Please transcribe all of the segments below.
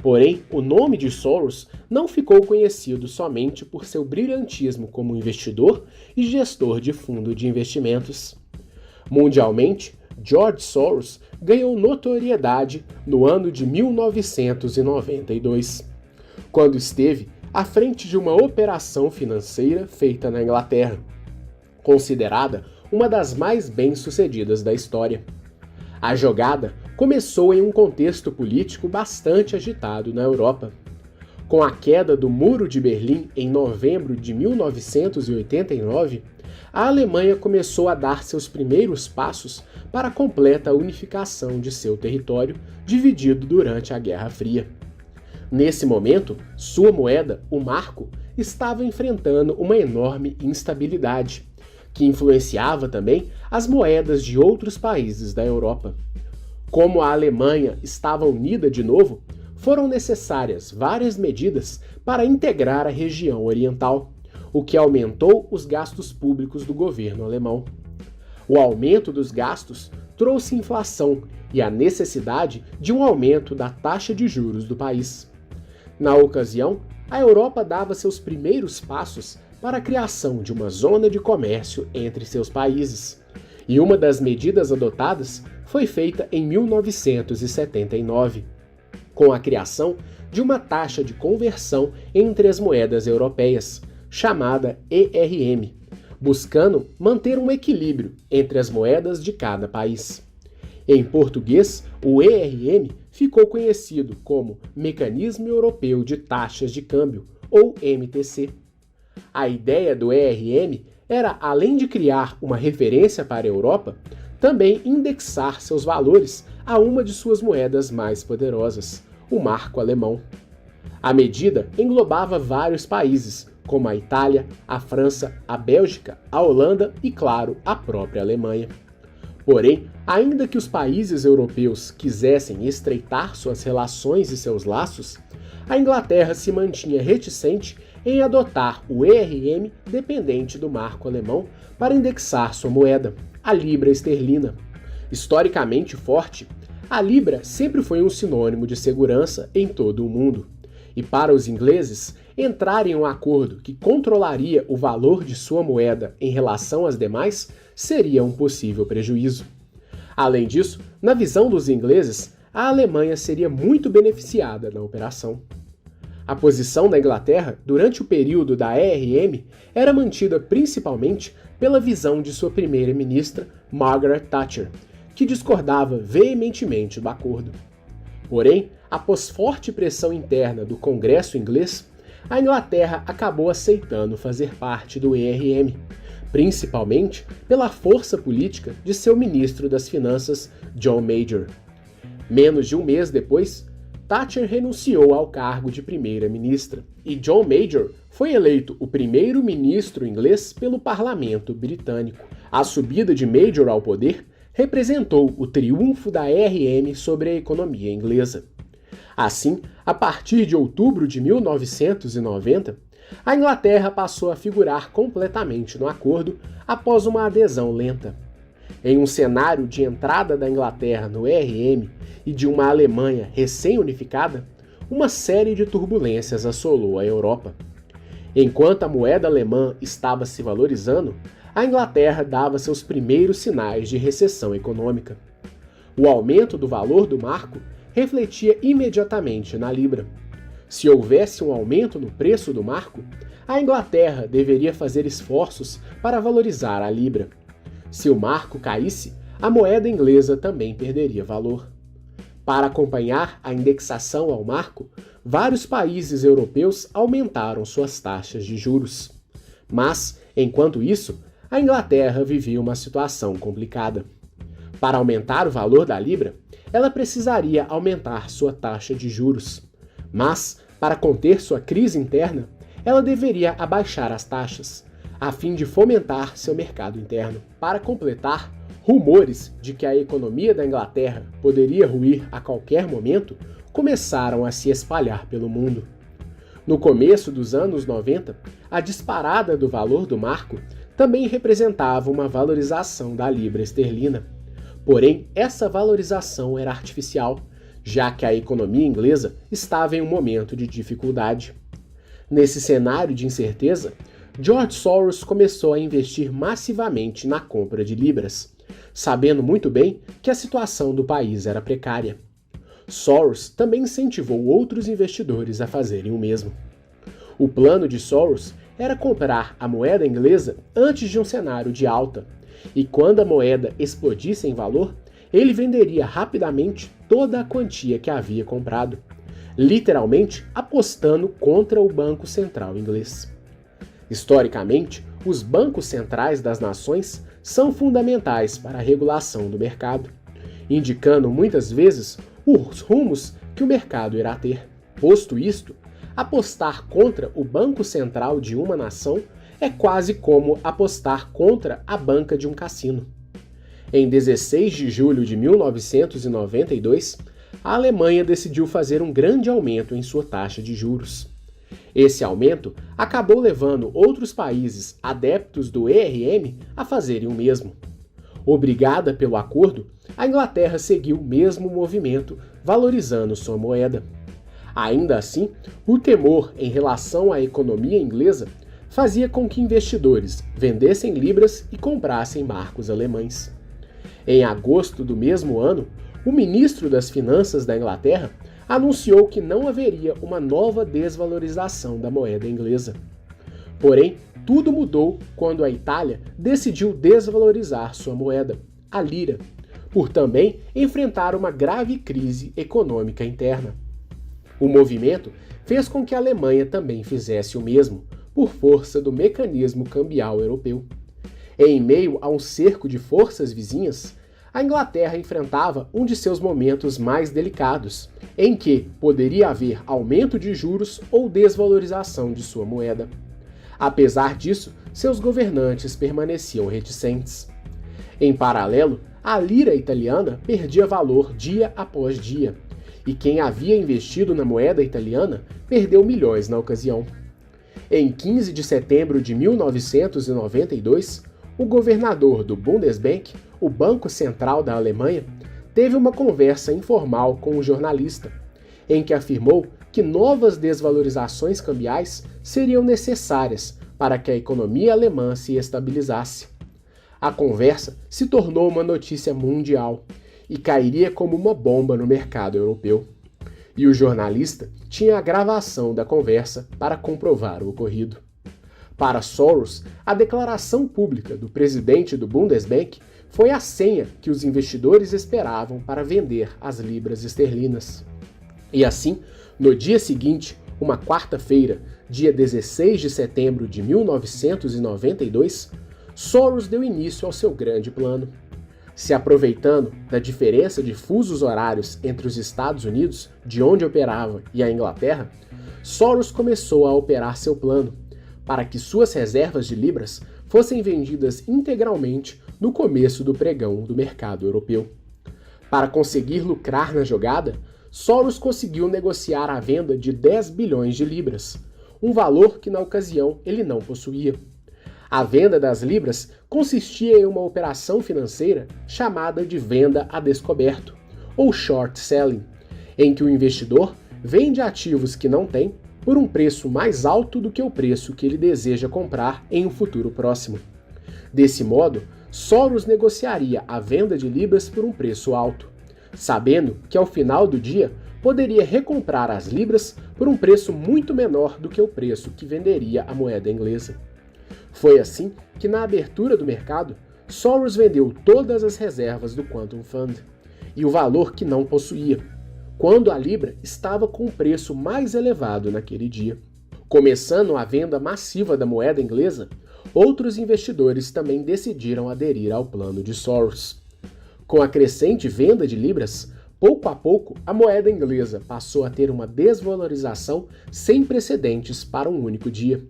Porém, o nome de Soros não ficou conhecido somente por seu brilhantismo como investidor e gestor de fundo de investimentos. Mundialmente, George Soros ganhou notoriedade no ano de 1992, quando esteve à frente de uma operação financeira feita na Inglaterra, considerada uma das mais bem-sucedidas da história. A jogada começou em um contexto político bastante agitado na Europa. Com a queda do Muro de Berlim em novembro de 1989, a Alemanha começou a dar seus primeiros passos para a completa unificação de seu território, dividido durante a Guerra Fria. Nesse momento, sua moeda, o marco, estava enfrentando uma enorme instabilidade, que influenciava também as moedas de outros países da Europa. Como a Alemanha estava unida de novo, foram necessárias várias medidas para integrar a região oriental, o que aumentou os gastos públicos do governo alemão. O aumento dos gastos trouxe inflação e a necessidade de um aumento da taxa de juros do país. Na ocasião, a Europa dava seus primeiros passos para a criação de uma zona de comércio entre seus países, e uma das medidas adotadas foi feita em 1979, com a criação de uma taxa de conversão entre as moedas europeias, chamada ERM, buscando manter um equilíbrio entre as moedas de cada país. Em português, o ERM ficou conhecido como Mecanismo Europeu de Taxas de Câmbio, ou MTC. A ideia do ERM era, além de criar uma referência para a Europa, também indexar seus valores a uma de suas moedas mais poderosas, o marco alemão. A medida englobava vários países, como a Itália, a França, a Bélgica, a Holanda e, claro, a própria Alemanha. Porém, ainda que os países europeus quisessem estreitar suas relações e seus laços, a Inglaterra se mantinha reticente em adotar o ERM dependente do marco alemão para indexar sua moeda, a libra esterlina. Historicamente forte, a libra sempre foi um sinônimo de segurança em todo o mundo. E para os ingleses, entrar em um acordo que controlaria o valor de sua moeda em relação às demais seria um possível prejuízo. Além disso, na visão dos ingleses, a Alemanha seria muito beneficiada na operação. A posição da Inglaterra durante o período da ERM era mantida principalmente pela visão de sua primeira-ministra, Margaret Thatcher, que discordava veementemente do acordo. Porém, após forte pressão interna do Congresso inglês, a Inglaterra acabou aceitando fazer parte do ERM, principalmente pela força política de seu ministro das Finanças, John Major. Menos de um mês depois, Thatcher renunciou ao cargo de primeira-ministra e John Major foi eleito o primeiro-ministro inglês pelo parlamento britânico. A subida de Major ao poder representou o triunfo da ERM sobre a economia inglesa. Assim, a partir de outubro de 1990, a Inglaterra passou a figurar completamente no acordo após uma adesão lenta. Em um cenário de entrada da Inglaterra no ERM e de uma Alemanha recém-unificada, uma série de turbulências assolou a Europa. Enquanto a moeda alemã estava se valorizando, a Inglaterra dava seus primeiros sinais de recessão econômica. O aumento do valor do marco refletia imediatamente na libra. Se houvesse um aumento no preço do marco, a Inglaterra deveria fazer esforços para valorizar a libra. Se o marco caísse, a moeda inglesa também perderia valor. Para acompanhar a indexação ao marco, vários países europeus aumentaram suas taxas de juros. Mas, enquanto isso, a Inglaterra vivia uma situação complicada. Para aumentar o valor da libra, ela precisaria aumentar sua taxa de juros. Mas, para conter sua crise interna, ela deveria abaixar as taxas, a fim de fomentar seu mercado interno. Para completar, rumores de que a economia da Inglaterra poderia ruir a qualquer momento começaram a se espalhar pelo mundo. No começo dos anos 90, a disparada do valor do marco também representava uma valorização da libra esterlina. Porém, essa valorização era artificial, já que a economia inglesa estava em um momento de dificuldade. Nesse cenário de incerteza, George Soros começou a investir massivamente na compra de libras, sabendo muito bem que a situação do país era precária. Soros também incentivou outros investidores a fazerem o mesmo. O plano de Soros era comprar a moeda inglesa antes de um cenário de alta, e quando a moeda explodisse em valor, ele venderia rapidamente toda a quantia que havia comprado, literalmente apostando contra o Banco Central inglês. Historicamente, os bancos centrais das nações são fundamentais para a regulação do mercado, indicando muitas vezes os rumos que o mercado irá ter. Posto isto, apostar contra o Banco Central de uma nação é quase como apostar contra a banca de um cassino. Em 16 de julho de 1992, a Alemanha decidiu fazer um grande aumento em sua taxa de juros. Esse aumento acabou levando outros países adeptos do ERM a fazerem o mesmo. Obrigada pelo acordo, a Inglaterra seguiu o mesmo movimento, valorizando sua moeda. Ainda assim, o temor em relação à economia inglesa fazia com que investidores vendessem libras e comprassem marcos alemães. Em agosto do mesmo ano, o ministro das Finanças da Inglaterra anunciou que não haveria uma nova desvalorização da moeda inglesa. Porém, tudo mudou quando a Itália decidiu desvalorizar sua moeda, a lira, por também enfrentar uma grave crise econômica interna. O movimento fez com que a Alemanha também fizesse o mesmo, por força do mecanismo cambial europeu. Em meio a um cerco de forças vizinhas, a Inglaterra enfrentava um de seus momentos mais delicados, em que poderia haver aumento de juros ou desvalorização de sua moeda. Apesar disso, seus governantes permaneciam reticentes. Em paralelo, a lira italiana perdia valor dia após dia, e quem havia investido na moeda italiana perdeu milhões na ocasião. Em 15 de setembro de 1992, o governador do Bundesbank, o Banco Central da Alemanha, teve uma conversa informal com um jornalista, em que afirmou que novas desvalorizações cambiais seriam necessárias para que a economia alemã se estabilizasse. A conversa se tornou uma notícia mundial e cairia como uma bomba no mercado europeu. E o jornalista tinha a gravação da conversa para comprovar o ocorrido. Para Soros, a declaração pública do presidente do Bundesbank foi a senha que os investidores esperavam para vender as libras esterlinas. E assim, no dia seguinte, uma quarta-feira, dia 16 de setembro de 1992, Soros deu início ao seu grande plano. Se aproveitando da diferença de fusos horários entre os Estados Unidos, de onde operava, e a Inglaterra, Soros começou a operar seu plano, para que suas reservas de libras fossem vendidas integralmente no começo do pregão do mercado europeu. Para conseguir lucrar na jogada, Soros conseguiu negociar a venda de 10 bilhões de libras, um valor que na ocasião ele não possuía. A venda das libras consistia em uma operação financeira chamada de venda a descoberto, ou short selling, em que o investidor vende ativos que não tem por um preço mais alto do que o preço que ele deseja comprar em um futuro próximo. Desse modo, Soros negociaria a venda de libras por um preço alto, sabendo que ao final do dia poderia recomprar as libras por um preço muito menor do que o preço que venderia a moeda inglesa. Foi assim que, na abertura do mercado, Soros vendeu todas as reservas do Quantum Fund, e o valor que não possuía, quando a libra estava com o preço mais elevado naquele dia. Começando a venda massiva da moeda inglesa, outros investidores também decidiram aderir ao plano de Soros. Com a crescente venda de libras, pouco a pouco a moeda inglesa passou a ter uma desvalorização sem precedentes para um único dia.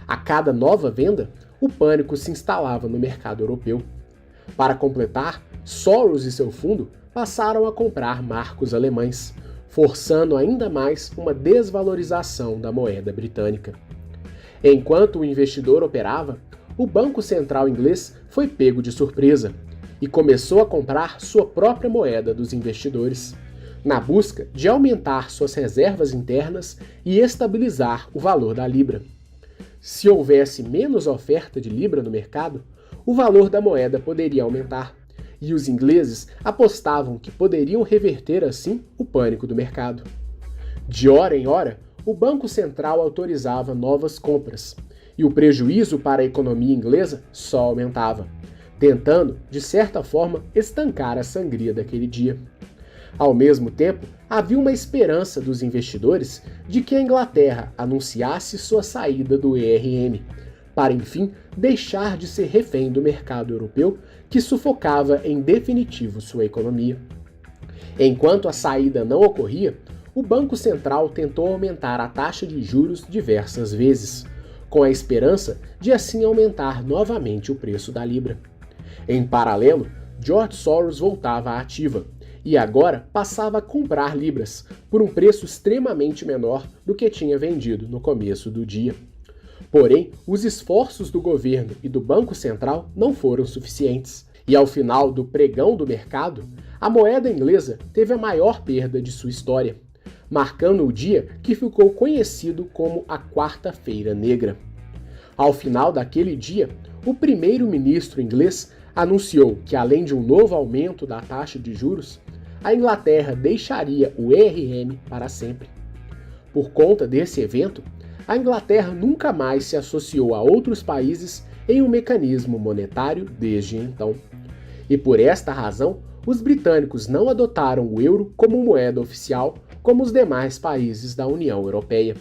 A cada nova venda, o pânico se instalava no mercado europeu. Para completar, Soros e seu fundo passaram a comprar marcos alemães, forçando ainda mais uma desvalorização da moeda britânica. Enquanto o investidor operava, o Banco Central inglês foi pego de surpresa e começou a comprar sua própria moeda dos investidores, na busca de aumentar suas reservas internas e estabilizar o valor da libra. Se houvesse menos oferta de libra no mercado, o valor da moeda poderia aumentar, e os ingleses apostavam que poderiam reverter assim o pânico do mercado. De hora em hora, o Banco Central autorizava novas compras, e o prejuízo para a economia inglesa só aumentava, tentando, de certa forma, estancar a sangria daquele dia. Ao mesmo tempo, havia uma esperança dos investidores de que a Inglaterra anunciasse sua saída do ERM, para enfim deixar de ser refém do mercado europeu que sufocava em definitivo sua economia. Enquanto a saída não ocorria, o Banco Central tentou aumentar a taxa de juros diversas vezes, com a esperança de assim aumentar novamente o preço da libra. Em paralelo, George Soros voltava à ativa, e agora passava a comprar libras por um preço extremamente menor do que tinha vendido no começo do dia. Porém, os esforços do governo e do Banco Central não foram suficientes, e ao final do pregão do mercado, a moeda inglesa teve a maior perda de sua história, marcando o dia que ficou conhecido como a Quarta-feira Negra. Ao final daquele dia, o primeiro-ministro inglês anunciou que, além de um novo aumento da taxa de juros, a Inglaterra deixaria o ERM para sempre. Por conta desse evento, a Inglaterra nunca mais se associou a outros países em um mecanismo monetário desde então. E por esta razão, os britânicos não adotaram o euro como moeda oficial como os demais países da União Europeia.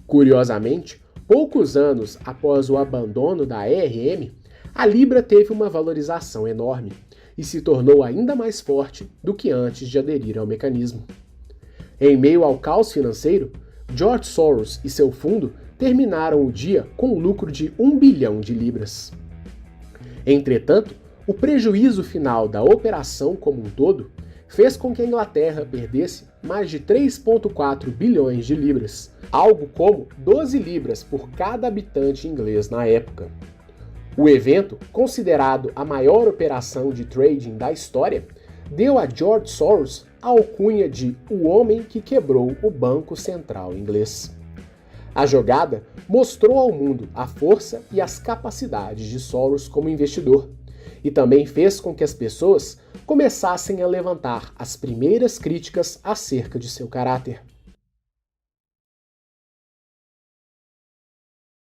Curiosamente, poucos anos após o abandono da ERM, a libra teve uma valorização enorme e se tornou ainda mais forte do que antes de aderir ao mecanismo. Em meio ao caos financeiro, George Soros e seu fundo terminaram o dia com um lucro de 1 bilhão de libras. Entretanto, o prejuízo final da operação como um todo fez com que a Inglaterra perdesse mais de 3,4 bilhões de libras, algo como 12 libras por cada habitante inglês na época. O evento, considerado a maior operação de trading da história, deu a George Soros a alcunha de o homem que quebrou o Banco Central inglês. A jogada mostrou ao mundo a força e as capacidades de Soros como investidor, e também fez com que as pessoas começassem a levantar as primeiras críticas acerca de seu caráter.